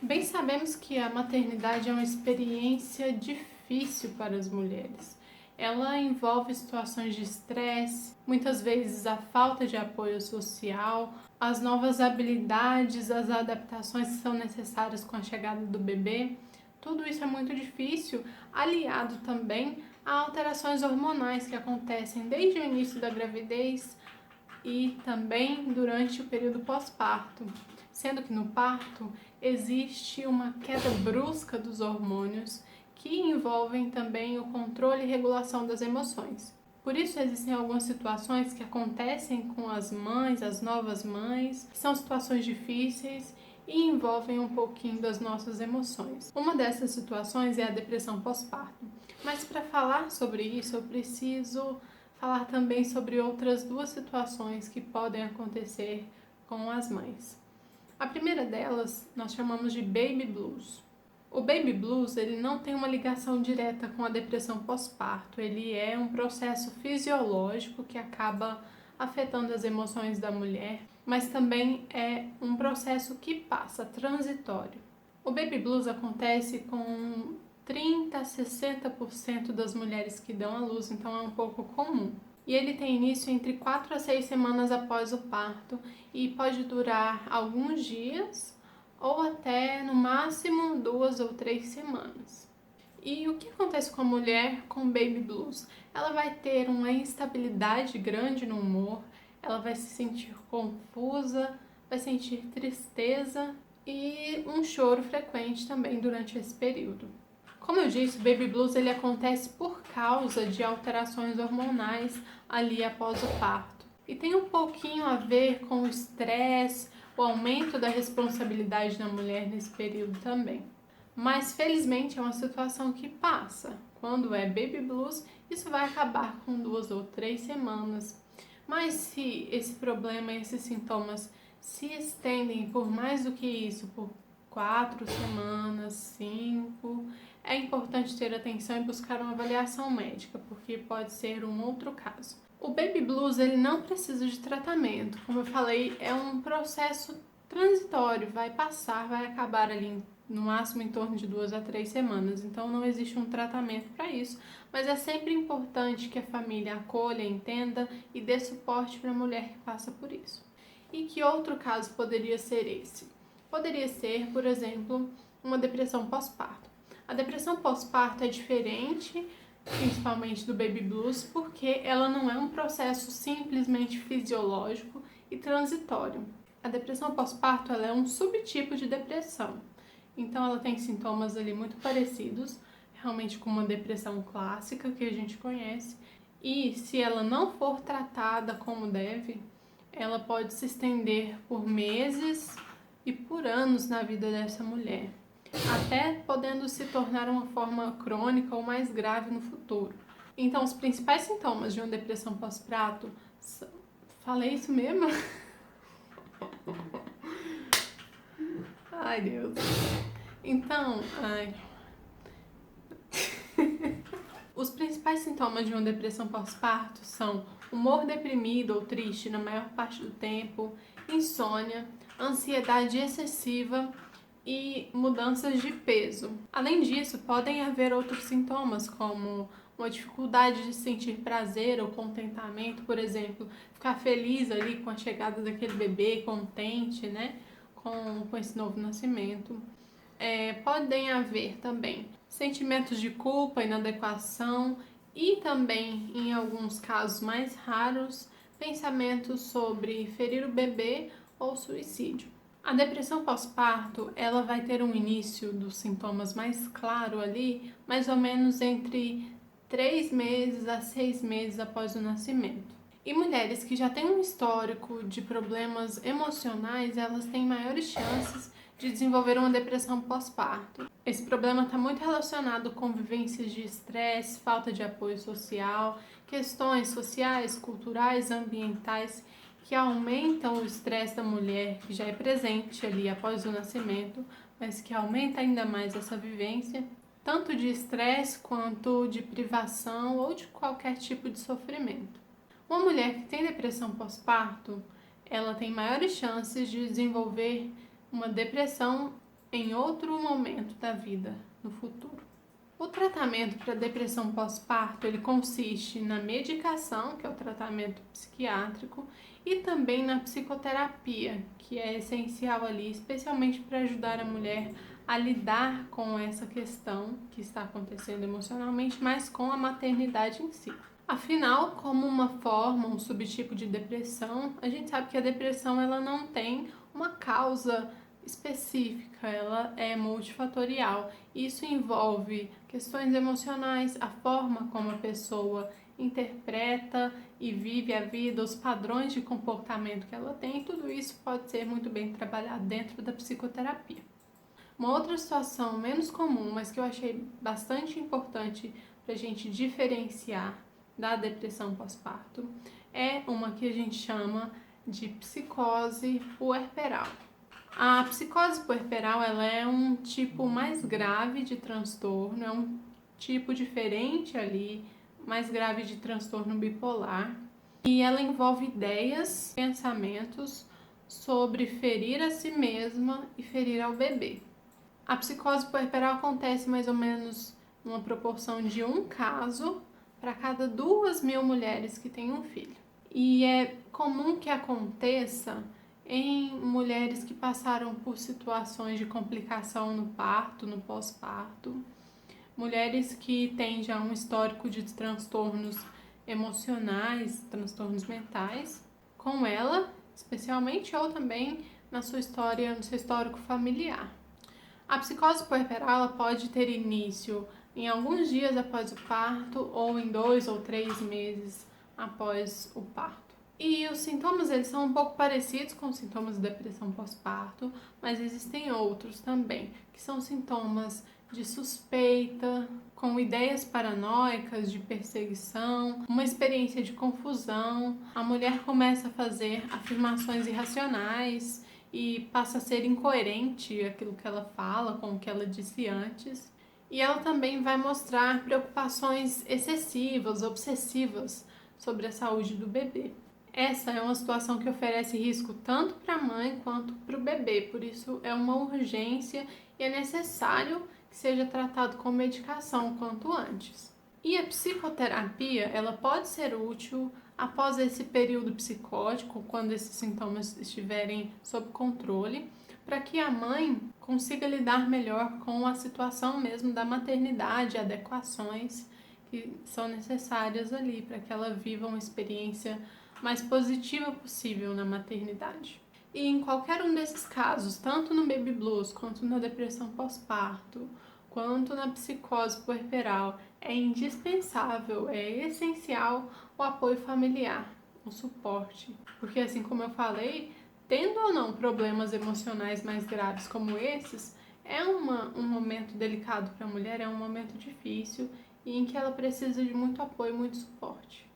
Bem sabemos que a maternidade é uma experiência difícil para as mulheres. Ela envolve situações de estresse, muitas vezes a falta de apoio social, as novas habilidades, as adaptações que são necessárias com a chegada do bebê. Tudo isso é muito difícil, aliado também a alterações hormonais que acontecem desde o início da gravidez e também durante o período pós-parto, sendo que no parto existe uma queda brusca dos hormônios que envolvem também o controle e regulação das emoções. Por isso existem algumas situações que acontecem com as mães, as novas mães, que são situações difíceis e envolvem um pouquinho das nossas emoções. Uma dessas situações é a depressão pós-parto. Mas para falar sobre isso, eu preciso falar também sobre outras duas situações que podem acontecer com as mães. A primeira delas nós chamamos de baby blues. O baby blues ele não tem uma ligação direta com a depressão pós-parto, ele é um processo fisiológico que acaba afetando as emoções da mulher, mas também é um processo que passa, transitório. O baby blues acontece com 30 a 60% das mulheres que dão à luz, então é um pouco comum. E ele tem início entre 4 a 6 semanas após o parto e pode durar alguns dias ou até no máximo 2 ou 3 semanas. E o que acontece com a mulher com baby blues? Ela vai ter uma instabilidade grande no humor, ela vai se sentir confusa, vai sentir tristeza e um choro frequente também durante esse período. Como eu disse, o baby blues ele acontece por causa de alterações hormonais ali após o parto. E tem um pouquinho a ver com o estresse, o aumento da responsabilidade da mulher nesse período também. Mas felizmente é uma situação que passa. Quando é baby blues, isso vai acabar com 2 ou 3 semanas. Mas se esse problema, esses sintomas se estendem por mais do que isso, por 4 semanas, 5, é importante ter atenção e buscar uma avaliação médica, porque pode ser um outro caso. O baby blues ele não precisa de tratamento, como eu falei, é um processo transitório, vai passar, vai acabar ali no máximo em torno de 2 a 3 semanas, então não existe um tratamento para isso, mas é sempre importante que a família acolha, entenda e dê suporte para a mulher que passa por isso. E que outro caso poderia ser esse? Poderia ser, por exemplo, uma depressão pós-parto. A depressão pós-parto é diferente, principalmente do baby blues, porque ela não é um processo simplesmente fisiológico e transitório. A depressão pós-parto ela é um subtipo de depressão. Então ela tem sintomas ali muito parecidos, realmente com uma depressão clássica que a gente conhece. E se ela não for tratada como deve, ela pode se estender por meses e por anos na vida dessa mulher, até podendo se tornar uma forma crônica ou mais grave no futuro. Então, os principais sintomas de uma depressão pós-parto, falei isso mesmo? Ai, Deus. Então, os principais sintomas de uma depressão pós-parto são humor deprimido ou triste na maior parte do tempo, insônia, ansiedade excessiva e mudanças de peso. Além disso, podem haver outros sintomas, como uma dificuldade de sentir prazer ou contentamento, por exemplo, ficar feliz ali com a chegada daquele bebê, contente, né, com esse novo nascimento. Podem haver também sentimentos de culpa, inadequação e também, em alguns casos mais raros, pensamentos sobre ferir o bebê ou suicídio. A depressão pós-parto, ela vai ter um início dos sintomas mais claro ali, mais ou menos entre 3 meses a 6 meses após o nascimento. E mulheres que já têm um histórico de problemas emocionais, elas têm maiores chances de desenvolver uma depressão pós-parto. Esse problema está muito relacionado com vivências de estresse, falta de apoio social, questões sociais, culturais, ambientais que aumentam o estresse da mulher, que já é presente ali após o nascimento, mas que aumenta ainda mais essa vivência, tanto de estresse quanto de privação ou de qualquer tipo de sofrimento. Uma mulher que tem depressão pós-parto, ela tem maiores chances de desenvolver uma depressão em outro momento da vida, no futuro. O tratamento para depressão pós-parto, ele consiste na medicação, que é o tratamento psiquiátrico, e também na psicoterapia, que é essencial ali, especialmente para ajudar a mulher a lidar com essa questão que está acontecendo emocionalmente, mas com a maternidade em si. Afinal, como uma forma, um subtipo de depressão, a gente sabe que a depressão ela não tem uma causa específica, ela é multifatorial. Isso envolve questões emocionais, a forma como a pessoa interpreta e vive a vida, os padrões de comportamento que ela tem, tudo isso pode ser muito bem trabalhado dentro da psicoterapia. Uma outra situação menos comum, mas que eu achei bastante importante para a gente diferenciar da depressão pós-parto, é uma que a gente chama de psicose puerperal. A psicose puerperal ela é um tipo mais grave de transtorno, é um tipo diferente ali, mais grave de transtorno bipolar, e ela envolve ideias, pensamentos sobre ferir a si mesma e ferir ao bebê. A psicose puerperal acontece mais ou menos numa proporção de um caso para cada 2.000 mulheres que têm um filho. E é comum que aconteça em mulheres que passaram por situações de complicação no parto, no pós-parto, mulheres que têm já um histórico de transtornos emocionais, transtornos mentais, com ela, especialmente, ou também na sua história, no seu histórico familiar. A psicose puerperal pode ter início em alguns dias após o parto ou em 2 ou 3 meses após o parto. E os sintomas eles são um pouco parecidos com os sintomas de depressão pós-parto, mas existem outros também, que são sintomas de suspeita, com ideias paranoicas de perseguição, uma experiência de confusão. A mulher começa a fazer afirmações irracionais e passa a ser incoerente aquilo que ela fala com o que ela disse antes. E ela também vai mostrar preocupações excessivas, obsessivas sobre a saúde do bebê. Essa é uma situação que oferece risco tanto para a mãe quanto para o bebê, por isso é uma urgência e é necessário que seja tratado com medicação quanto antes. E a psicoterapia, ela pode ser útil após esse período psicótico, quando esses sintomas estiverem sob controle, para que a mãe consiga lidar melhor com a situação mesmo da maternidade, adequações que são necessárias ali para que ela viva uma experiência mais positiva possível na maternidade. E em qualquer um desses casos, tanto no baby blues, quanto na depressão pós-parto, quanto na psicose puerperal, é indispensável, é essencial o apoio familiar, o suporte. Porque assim como eu falei, tendo ou não problemas emocionais mais graves como esses, é um momento delicado para a mulher, é um momento difícil e em que ela precisa de muito apoio, muito suporte.